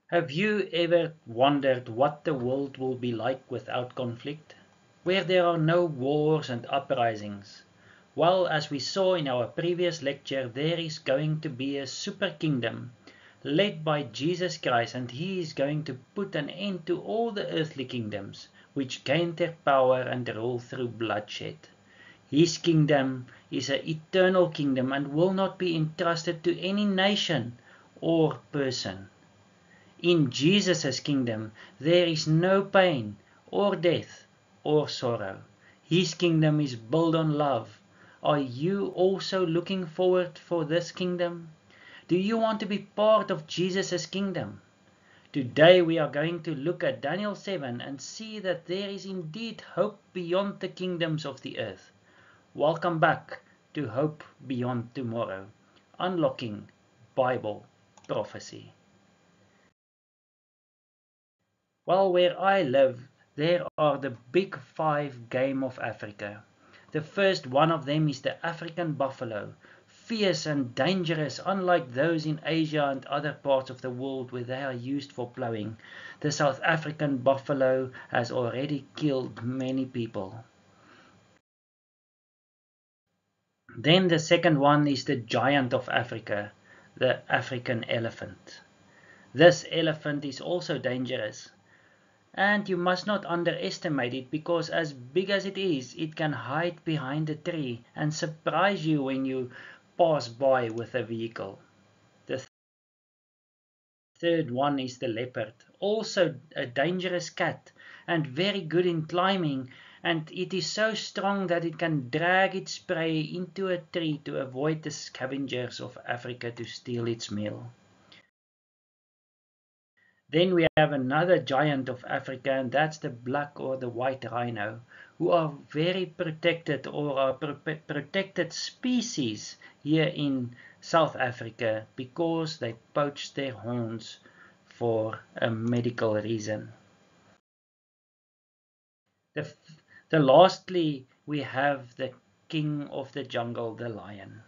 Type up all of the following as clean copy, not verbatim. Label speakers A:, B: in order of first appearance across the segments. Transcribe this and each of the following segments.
A: Have you ever wondered what the world will be like without conflict? Where there are no wars and uprisings? Well, as we saw in our previous lecture, there is going to be a super kingdom led by Jesus Christ, and he is going to put an end to all the earthly kingdoms which gained their power and rule through bloodshed. His kingdom is an eternal kingdom and will not be entrusted to any nation or person. In Jesus' kingdom there is no pain or death or sorrow. His kingdom is built on love. Are you also looking forward for this kingdom? Do you want to be part of Jesus' kingdom? Today we are going to look at Daniel 7 and see that there is indeed hope beyond the kingdoms of the earth. Welcome back to Hope Beyond Tomorrow, Unlocking Bible Prophecy. Well, where I live, there are the big five game of Africa. The first one of them is the African buffalo, fierce and dangerous, unlike those in Asia and other parts of the world where they are used for plowing. The South African buffalo has already killed many people. Then the second one is the giant of Africa, the African elephant. This elephant is also dangerous. And you must not underestimate it, because as big as it is, it can hide behind a tree and surprise you when you pass by with a vehicle. The third one is the leopard, also a dangerous cat and very good in climbing, and it is so strong that it can drag its prey into a tree to avoid the scavengers of Africa to steal its meal. Then we have another giant of Africa, and that's the black or the white rhino, who are very protected, or are protected species here in South Africa because they poach their horns for a medical reason. Lastly, we have the king of the jungle, the lion.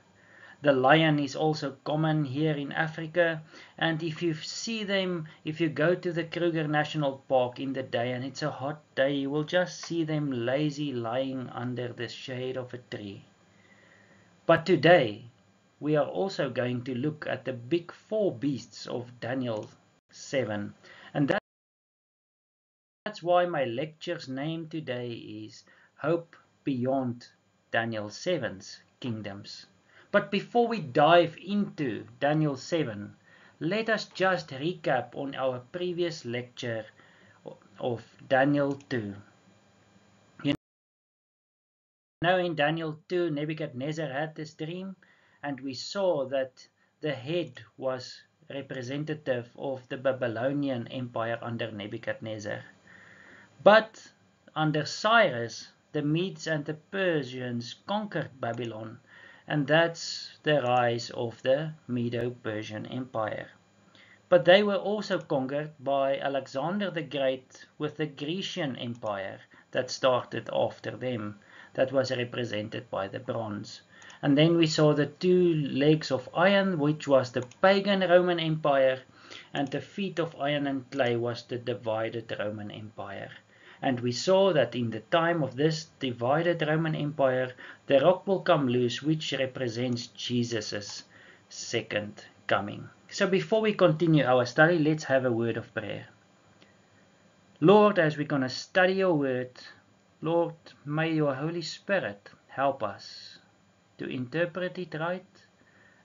A: The lion is also common here in Africa, and if you see them, if you go to the Kruger National Park in the day and it's a hot day, you will just see them lazy lying under the shade of a tree. But today we are also going to look at the big four beasts of Daniel 7, and that's why my lecture's name today is Hope Beyond Daniel 7's Kingdoms. But before we dive into Daniel 7, let us just recap on our previous lecture of Daniel 2. You know, in Daniel 2, Nebuchadnezzar had this dream, and we saw that the head was representative of the Babylonian Empire under Nebuchadnezzar. But under Cyrus, the Medes and the Persians conquered Babylon, and that's the rise of the Medo-Persian Empire. But they were also conquered by Alexander the Great with the Grecian Empire that started after them, that was represented by the bronze. And then we saw the two legs of iron, which was the pagan Roman Empire, and the feet of iron and clay was the divided Roman Empire. And we saw that in the time of this divided Roman Empire, the rock will come loose, which represents Jesus' second coming. So before we continue our study, let's have a word of prayer. Lord, as we're going to study your word, Lord, may your Holy Spirit help us to interpret it right.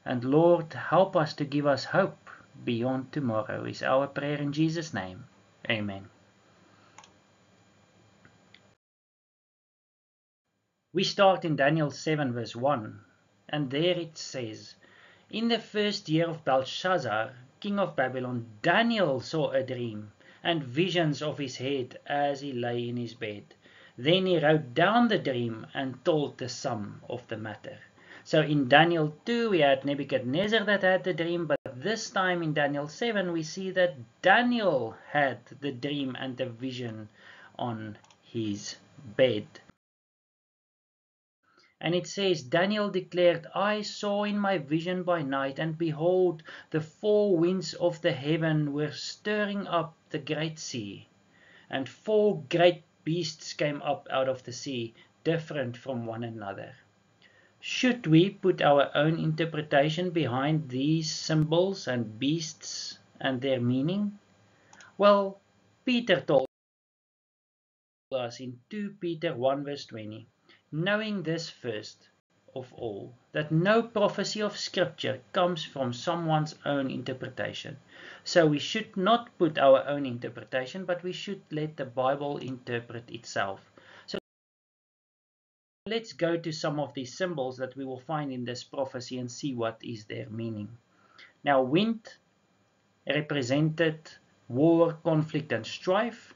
A: And Lord, help us to give us hope beyond tomorrow, is our prayer in Jesus' name. Amen. We start in Daniel 7 verse 1, and there it says, "In the first year of Belshazzar, king of Babylon, Daniel saw a dream and visions of his head as he lay in his bed. Then he wrote down the dream and told the sum of the matter." So in Daniel 2 we had Nebuchadnezzar that had the dream, but this time in Daniel 7 we see that Daniel had the dream and the vision on his bed. And it says, Daniel declared, I saw in my vision by night, and behold, the four winds of the heaven were stirring up the great sea. And four great beasts came up out of the sea, different from one another. Should we put our own interpretation behind these symbols and beasts and their meaning? Well, Peter told us in 2 Peter 1 verse 20, knowing this first of all, that no prophecy of Scripture comes from someone's own interpretation. So we should not put our own interpretation, but we should let the Bible interpret itself. So let's go to some of these symbols that we will find in this prophecy and see what is their meaning. Now, wind represented war, conflict, and strife.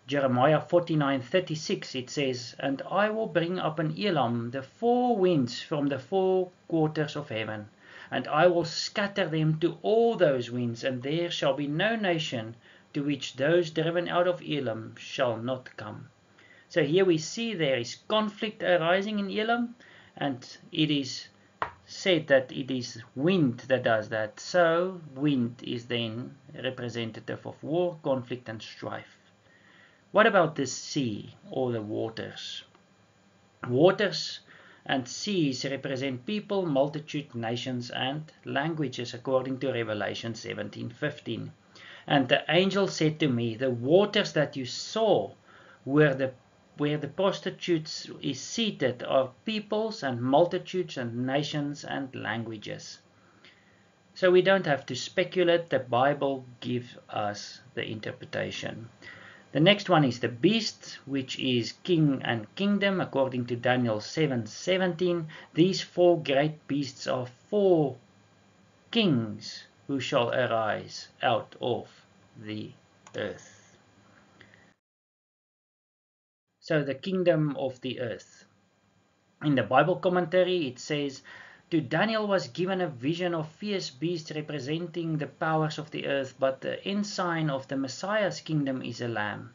A: Jeremiah 49:36, it says, And I will bring up an Elam, the four winds from the four quarters of heaven, and I will scatter them to all those winds, and there shall be no nation to which those driven out of Elam shall not come. So here we see there is conflict arising in Elam, and it is said that it is wind that does that. So wind is then representative of war, conflict, and strife. What about the sea or the waters? Waters and seas represent people, multitude, nations, and languages, according to Revelation 17:15. And the angel said to me, the waters that you saw where the prostitutes is seated are peoples and multitudes and nations and languages. So we don't have to speculate, the Bible gives us the interpretation. The next one is the beast, which is king and kingdom, according to Daniel 7:17. These four great beasts are four kings who shall arise out of the earth. So the kingdom of the earth. In the Bible commentary it says, to Daniel was given a vision of fierce beasts representing the powers of the earth, but the ensign of the Messiah's kingdom is a lamb.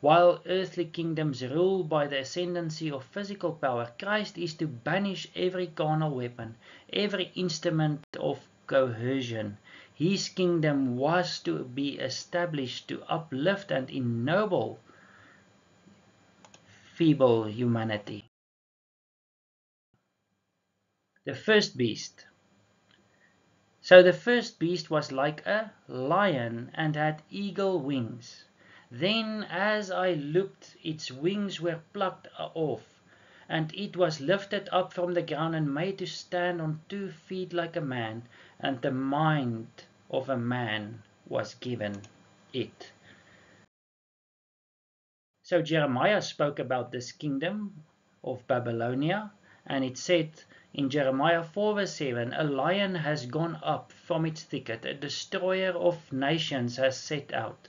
A: While earthly kingdoms rule by the ascendancy of physical power, Christ is to banish every carnal weapon, every instrument of coercion. His kingdom was to be established to uplift and ennoble feeble humanity. The first beast. So the first beast was like a lion and had eagle wings. Then as I looked, its wings were plucked off, and it was lifted up from the ground and made to stand on 2 feet like a man, and the mind of a man was given it. So Jeremiah spoke about this kingdom of Babylonia, and it said in Jeremiah 4 verse 7, a lion has gone up from its thicket, a destroyer of nations has set out.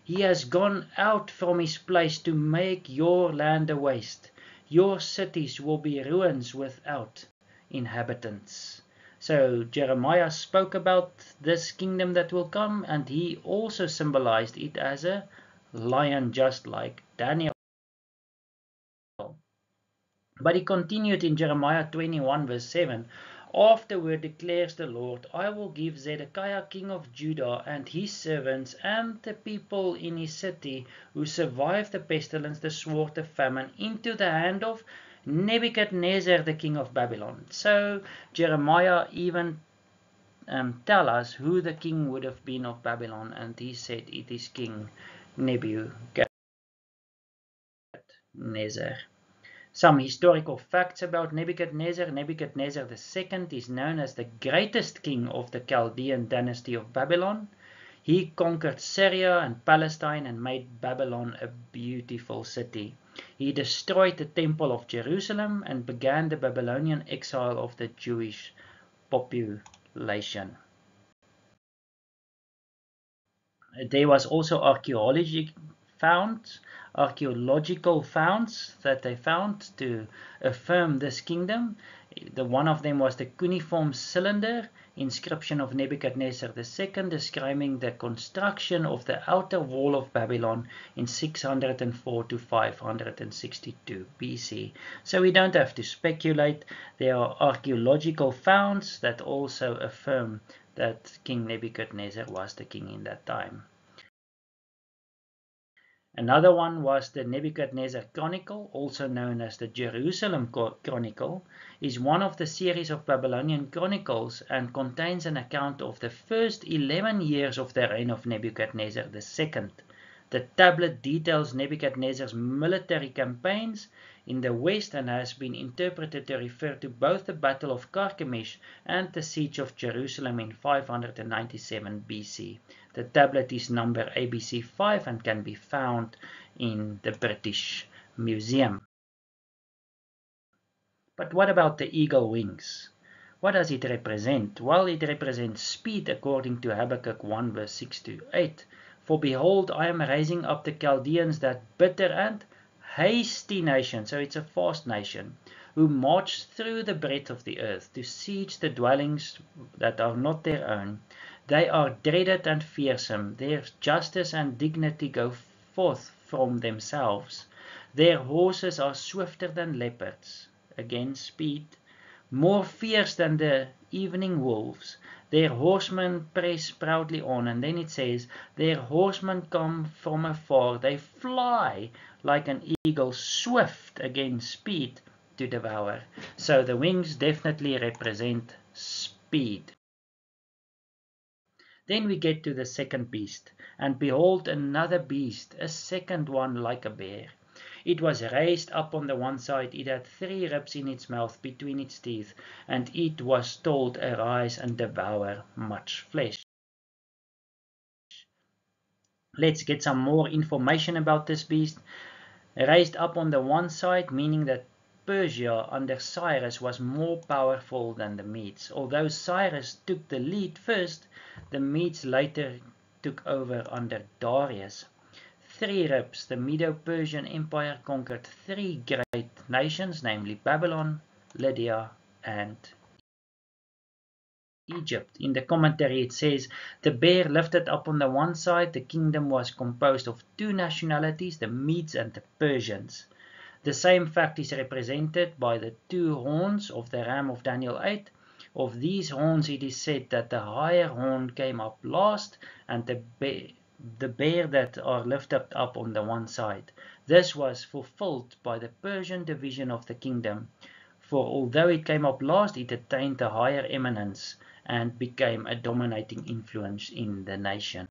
A: He has gone out from his place to make your land a waste. Your cities will be ruins without inhabitants. So Jeremiah spoke about this kingdom that will come, and he also symbolized it as a lion, just like Daniel. But he continued in Jeremiah 21 verse 7, afterward declares the Lord, I will give Zedekiah king of Judah and his servants and the people in his city who survived the pestilence, the sword, the famine, into the hand of Nebuchadnezzar the king of Babylon. So Jeremiah even tell us who the king would have been of Babylon, and he said it is King Nebuchadnezzar. Some historical facts about Nebuchadnezzar. Nebuchadnezzar II is known as the greatest king of the Chaldean dynasty of Babylon. He conquered Syria and Palestine and made Babylon a beautiful city. He destroyed the Temple of Jerusalem and began the Babylonian exile of the Jewish population. There was also archaeological founds that they found to affirm this kingdom. One of them was the cuneiform cylinder inscription of Nebuchadnezzar II describing the construction of the outer wall of Babylon in 604 to 562 BC. So we don't have to speculate. There are archaeological founds that also affirm that King Nebuchadnezzar was the king in that time. Another one was the Nebuchadnezzar Chronicle, also known as the Jerusalem Chronicle, is one of the series of Babylonian chronicles and contains an account of the first 11 years of the reign of Nebuchadnezzar II. The tablet details Nebuchadnezzar's military campaigns in the west and has been interpreted to refer to both the Battle of Carchemish and the Siege of Jerusalem in 597 BC. The tablet is number ABC 5 and can be found in the British Museum. But what about the eagle wings? What does it represent? Well, it represents speed according to Habakkuk 1 verse 6 to 8. For behold, I am raising up the Chaldeans, that bitter and hasty nation, so it's a fast nation, who march through the breadth of the earth to siege the dwellings that are not their own. They are dreaded and fearsome. Their justice and dignity go forth from themselves. Their horses are swifter than leopards, again speed, more fierce than the evening wolves. Their horsemen press proudly on, and then it says, their horsemen come from afar. They fly like an eagle, swift, again speed, to devour. So the wings definitely represent speed. Then we get to the second beast, and behold, another beast, a second one like a bear. It was raised up on the one side, it had 3 ribs in its mouth between its teeth, and it was told, arise and devour much flesh. Let's get some more information about this beast. Raised up on the one side, meaning that Persia under Cyrus was more powerful than the Medes. Although Cyrus took the lead first, the Medes later took over under Darius. 3 ribs. The Medo-Persian Empire conquered 3 great nations, namely Babylon, Lydia, and Egypt. In the commentary it says, the bear lifted up on the one side, the kingdom was composed of 2 nationalities, the Medes and the Persians. The same fact is represented by the 2 horns of the ram of Daniel 8. Of these horns it is said that the higher horn came up last, and the bear that are lifted up on the one side. This was fulfilled by the Persian division of the kingdom, for although it came up last, it attained a higher eminence and became a dominating influence in the nation.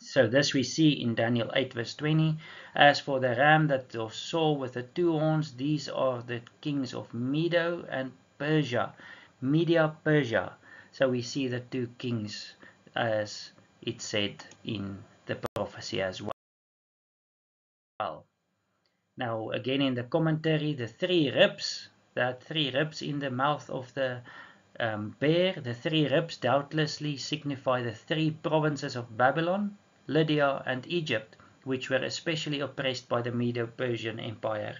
A: So this we see in Daniel 8 verse 20. As for the ram that was saw with the 2 horns, these are the kings of Medo and Persia. Media, Persia. So we see the 2 kings as it said in the prophecy as well. Now again in the commentary, the 3 ribs, that 3 ribs in the mouth of the bear, the 3 ribs doubtlessly signify the 3 provinces of Babylon, Lydia, and Egypt, which were especially oppressed by the Medo-Persian Empire.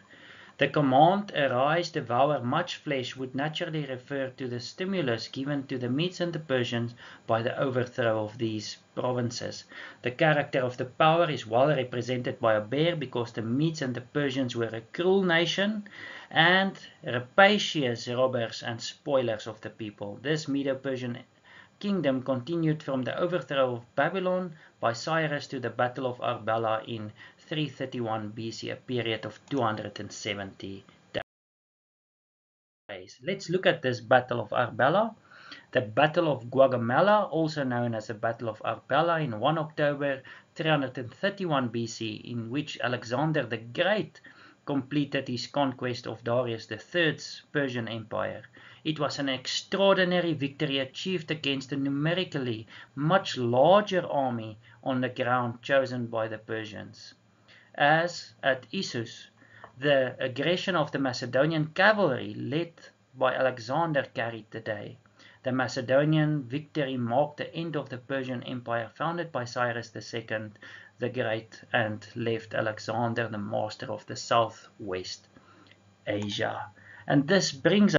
A: The command, arise, devour much flesh, would naturally refer to the stimulus given to the Medes and the Persians by the overthrow of these provinces. The character of the power is well represented by a bear, because the Medes and the Persians were a cruel nation and rapacious robbers and spoilers of the people. This Medo-Persian kingdom continued from the overthrow of Babylon by Cyrus to the Battle of Arbela in 331 BC, a period of 270 days. Let's look at this Battle of Arbela. The Battle of Gaugamela, also known as the Battle of Arbela, in 1 October 331 BC, in which Alexander the Great completed his conquest of Darius III's Persian Empire. It was an extraordinary victory achieved against a numerically much larger army on the ground chosen by the Persians. As at Issus, the aggression of the Macedonian cavalry led by Alexander carried the day. The Macedonian victory marked the end of the Persian Empire founded by Cyrus II the Great and left Alexander the master of the Southwest Asia. And this brings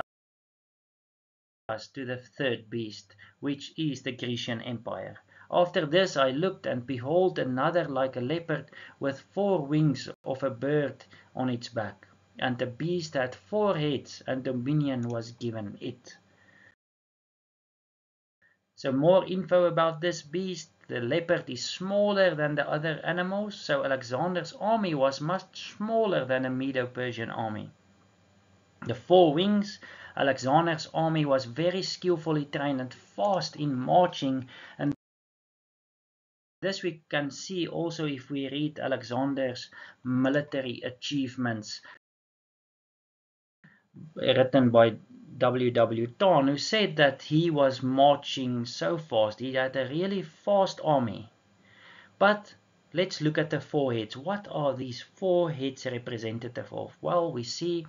A: us to the third beast, which is the Grecian Empire. After this I looked, and behold, another like a leopard, with 4 wings of a bird on its back. And the beast had 4 heads, and dominion was given it. So more info about this beast. The leopard is smaller than the other animals, so Alexander's army was much smaller than the Medo-Persian army. The 4 wings, Alexander's army was very skillfully trained and fast in marching, and this we can see also if we read Alexander's military achievements written by W.W. Taun, who said that he was marching so fast. He had a really fast army. But let's look at the 4 heads. What are these 4 heads representative of? Well, we see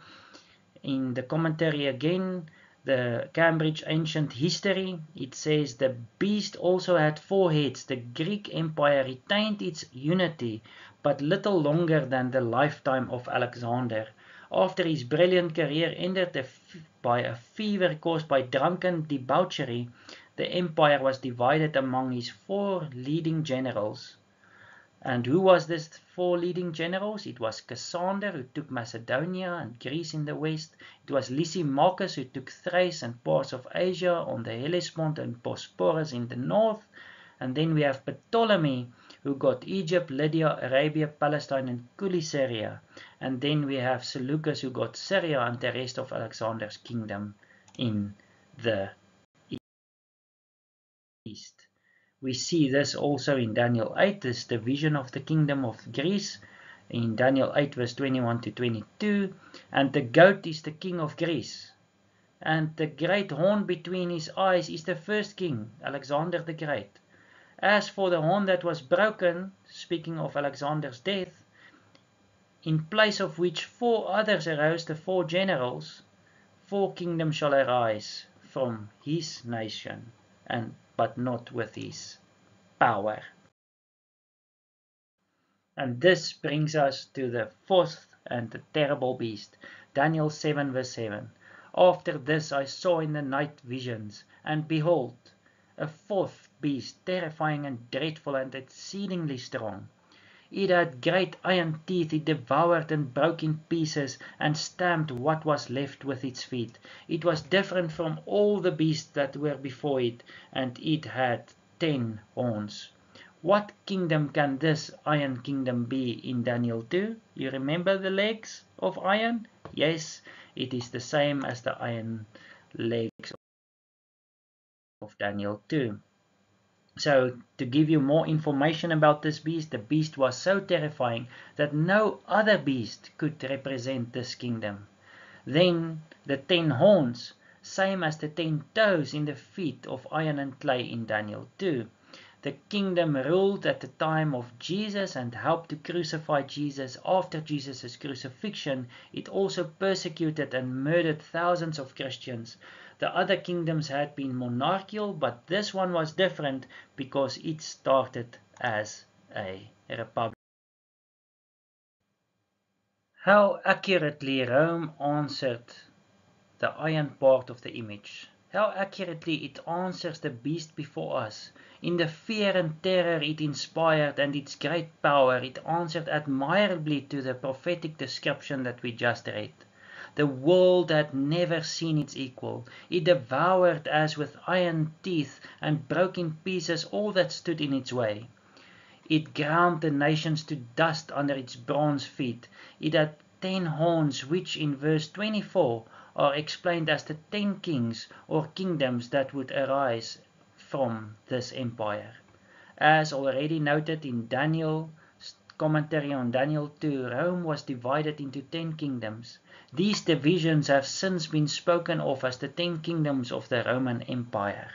A: in the commentary again, the Cambridge Ancient History, it says the beast also had 4 heads. The Greek Empire retained its unity, but little longer than the lifetime of Alexander. After his brilliant career ended by a fever caused by drunken debauchery, the empire was divided among his 4 leading generals. And who was this 4 leading generals? It was Cassander, who took Macedonia and Greece in the west. It was Lysimachus, who took Thrace and parts of Asia on the Hellespont and Bosporus in the north. And then we have Ptolemy, who got Egypt, Lydia, Arabia, Palestine, and Coelesyria. And then we have Seleucus, who got Syria and the rest of Alexander's kingdom in the east. We see this also in Daniel 8, this division of the kingdom of Greece, in Daniel 8 verse 21 to 22, and the goat is the king of Greece, and the great horn between his eyes is the first king, Alexander the Great. As for the horn that was broken, speaking of Alexander's death, in place of which 4 others arose, the 4 generals, 4 kingdoms shall arise from his nation, but not with his power. And this brings us to the 4th and the terrible beast, Daniel 7 verse 7. After this I saw in the night visions, and behold, a 4th beast, terrifying and dreadful and exceedingly strong. It had great iron teeth. It devoured and broke in pieces and stamped what was left with its feet. It was different from all the beasts that were before it, and it had 10 horns. What kingdom can this iron kingdom be in Daniel 2? You remember the legs of iron? Yes, it is the same as the iron legs of Daniel 2. So, to give you more information about this beast, the beast was so terrifying that no other beast could represent this kingdom. Then the 10 horns, same as the 10 toes in the feet of iron and clay in Daniel 2. The kingdom ruled at the time of Jesus and helped to crucify Jesus. After Jesus' crucifixion, it also persecuted and murdered thousands of Christians. The other kingdoms had been monarchical, but this one was different because it started as a republic. How accurately Rome answered the iron part of the image. How accurately it answers the beast before us. In the fear and terror it inspired and its great power, it answered admirably to the prophetic description that we just read. The world had never seen its equal. It devoured as with iron teeth and broke in pieces all that stood in its way. It ground the nations to dust under its bronze feet. It had 10 horns, which in verse 24 are explained as the 10 kings or kingdoms that would arise from this empire. As already noted in Daniel's commentary on Daniel 2, Rome was divided into 10 kingdoms. These divisions have since been spoken of as the 10 kingdoms of the Roman Empire.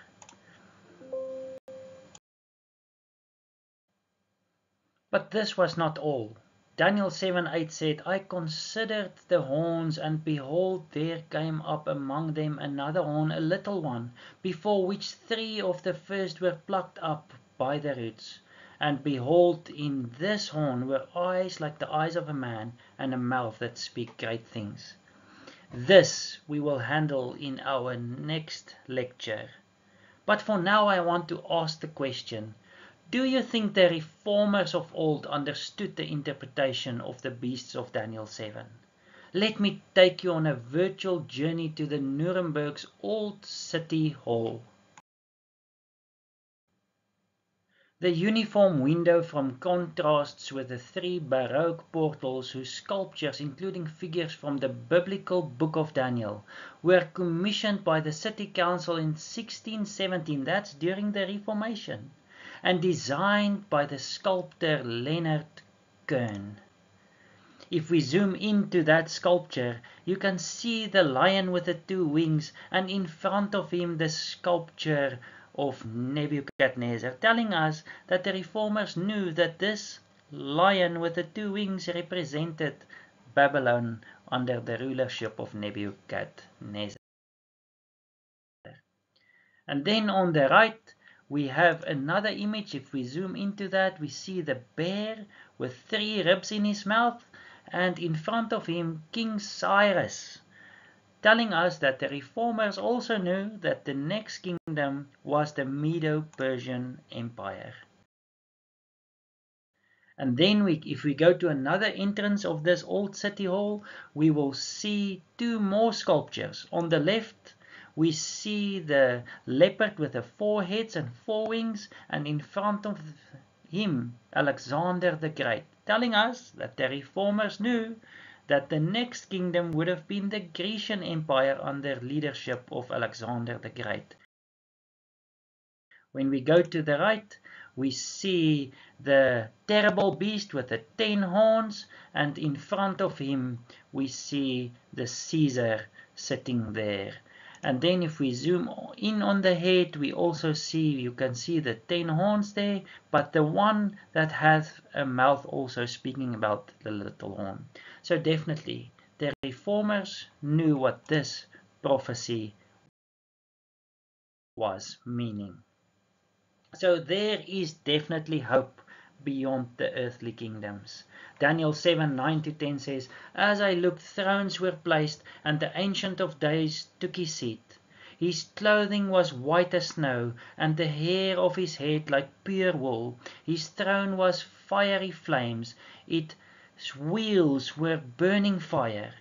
A: But this was not all. Daniel 7:8 said, I considered the horns, and behold, there came up among them another horn, a little one, before which 3 of the first were plucked up by the roots. And behold, in this horn were eyes like the eyes of a man, and a mouth that speak great things. This we will handle in our next lecture. But for now I want to ask the question, do you think the reformers of old understood the interpretation of the beasts of Daniel 7? Let me take you on a virtual journey to the Nuremberg's old city hall. The uniform window from contrasts with the three Baroque portals whose sculptures, including figures from the biblical Book of Daniel, were commissioned by the city council in 1617, that's during the Reformation, and designed by the sculptor Leonard Koen. If we zoom into that sculpture, you can see the lion with the two wings, and in front of him the sculpture of Nebuchadnezzar, telling us that the reformers knew that this lion with the two wings represented Babylon under the rulership of Nebuchadnezzar. And then on the right, we have another image. If we zoom into that, we see the bear with 3 ribs in his mouth, and in front of him King Cyrus, telling us that the reformers also knew that the next kingdom was the Medo-Persian Empire. And then if we go to another entrance of this old city hall, we will see 2 more sculptures. On the left, we see the leopard with the 4 heads and 4 wings, and in front of him, Alexander the Great, telling us that the reformers knew that the next kingdom would have been the Grecian Empire under leadership of Alexander the Great. When we go to the right, we see the terrible beast with the 10 horns, and in front of him we see the Caesar sitting there. And then if we zoom in on the head, we also see, you can see the 10 horns there, but the one that has a mouth also speaking about the little horn. So definitely, the reformers knew what this prophecy was meaning. So there is definitely hope beyond the earthly kingdoms. Daniel 7:9-10 says, "As I looked, thrones were placed, and the Ancient of Days took his seat. His clothing was white as snow, and the hair of his head like pure wool. His throne was fiery flames, its wheels were burning fire.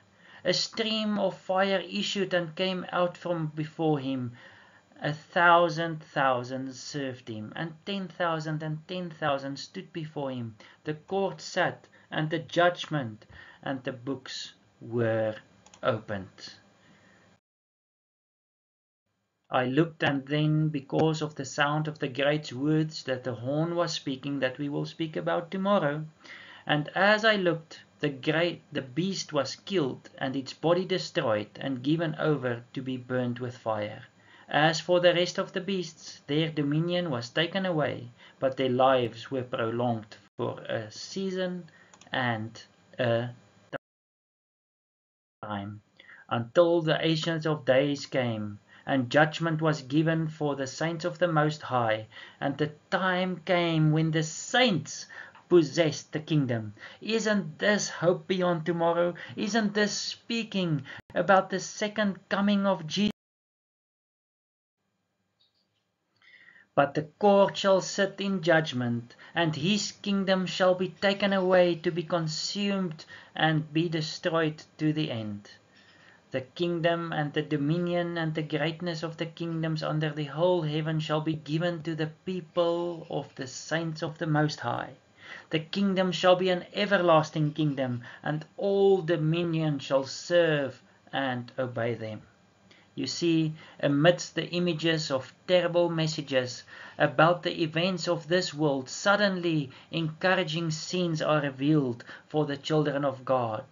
A: A stream of fire issued and came out from before him. 1,000,000 served him, and 10,000 and 10,000 stood before him. The court sat, and the judgment and the books were opened." I looked, and then, because of the sound of the great words that the horn was speaking, that we will speak about tomorrow, and as I looked, the beast was killed, and its body destroyed, and given over to be burnt with fire. As for the rest of the beasts, their dominion was taken away, but their lives were prolonged for a season and a time, until the Ancient of Days came, and judgment was given for the saints of the Most High, and the time came when the saints possessed the kingdom. Isn't this hope beyond tomorrow? Isn't this speaking about the second coming of Jesus? But the court shall sit in judgment, and his kingdom shall be taken away to be consumed and be destroyed to the end. The kingdom and the dominion and the greatness of the kingdoms under the whole heaven shall be given to the people of the saints of the Most High. The kingdom shall be an everlasting kingdom, and all dominion shall serve and obey them. You see, amidst the images of terrible messages about the events of this world, suddenly encouraging scenes are revealed for the children of God.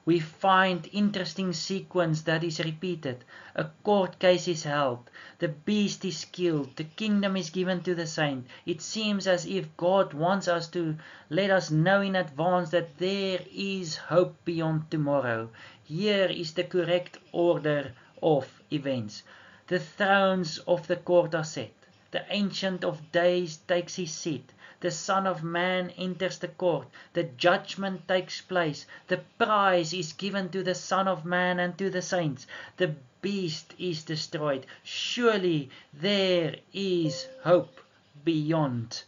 A: We find interesting sequence that is repeated. A court case is held, the beast is killed, the kingdom is given to the saint. It seems as if God wants us to let us know in advance that there is hope beyond tomorrow. Here is the correct order of events. The thrones of the court are set. The Ancient of Days takes his seat. The Son of Man enters the court. The judgment takes place. The prize is given to the Son of Man and to the saints. The beast is destroyed. Surely there is hope beyond.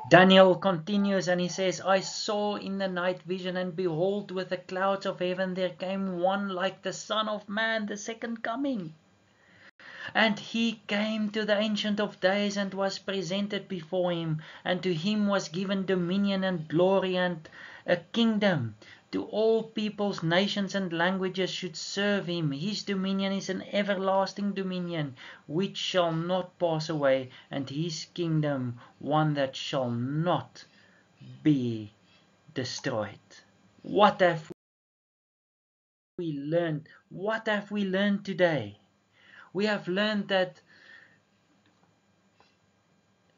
A: Daniel continues and he says, I saw in the night vision, and behold, with the clouds of heaven there came one like the Son of Man, the second coming. And he came to the Ancient of Days and was presented before him, and to him was given dominion and glory and a kingdom. To all peoples, nations, and languages should serve him. His dominion is an everlasting dominion, which shall not pass away, and his kingdom one that shall not be destroyed. What have we learned? What have we learned today? We have learned that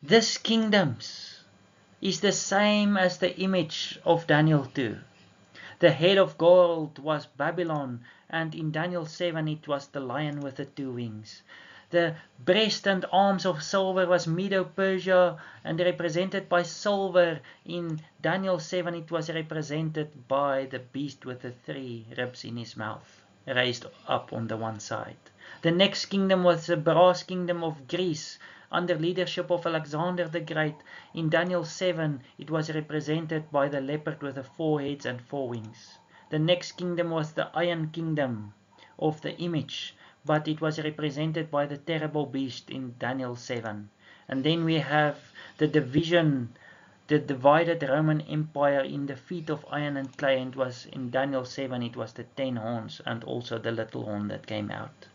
A: this kingdom is the same as the image of Daniel 2. The head of gold was Babylon, and in Daniel 7 it was the lion with the 2 wings. The breast and arms of silver was Medo-Persia, and represented by silver. In Daniel 7 it was represented by the beast with the 3 ribs in his mouth, raised up on the one side. The next kingdom was the brass kingdom of Greece, under leadership of Alexander the Great. In Daniel 7 it was represented by the leopard with the 4 heads and 4 wings. The next kingdom was the iron kingdom of the image, but it was represented by the terrible beast in Daniel 7. And then we have the division, the divided Roman Empire in the feet of iron and clay, and it was in Daniel 7 it was the 10 horns and also the little horn that came out.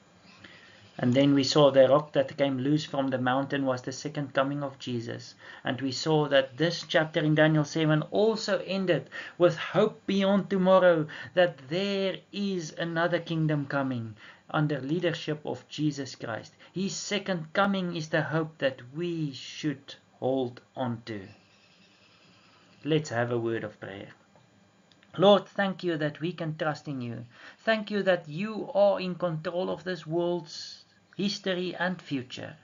A: And then we saw the rock that came loose from the mountain was the second coming of Jesus. And we saw that this chapter in Daniel 7 also ended with hope beyond tomorrow, that there is another kingdom coming under leadership of Jesus Christ. His second coming is the hope that we should hold on to. Let's have a word of prayer. Lord, thank you that we can trust in you. Thank you that you are in control of this world's history and future.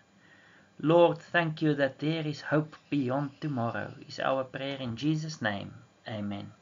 A: Lord, thank you that there is hope beyond tomorrow, is our prayer in Jesus' name. Amen.